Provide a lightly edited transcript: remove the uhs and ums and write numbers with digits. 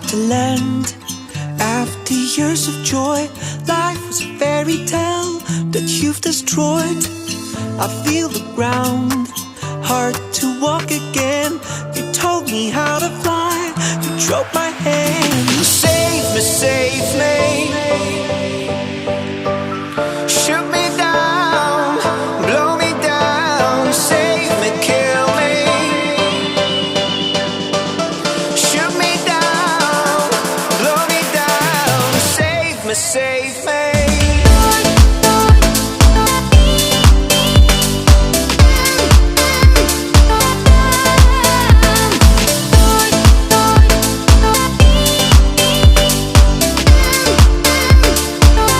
about to land. After years of joy, life was a fairy tale that you've destroyed. I feel the ground, hard to walk again. You told me how to fly, you drove my hand. Save me, save me. Shoot me down, blow me down. Save me, kill me. Shoot me down, blow me down. Save me, save me.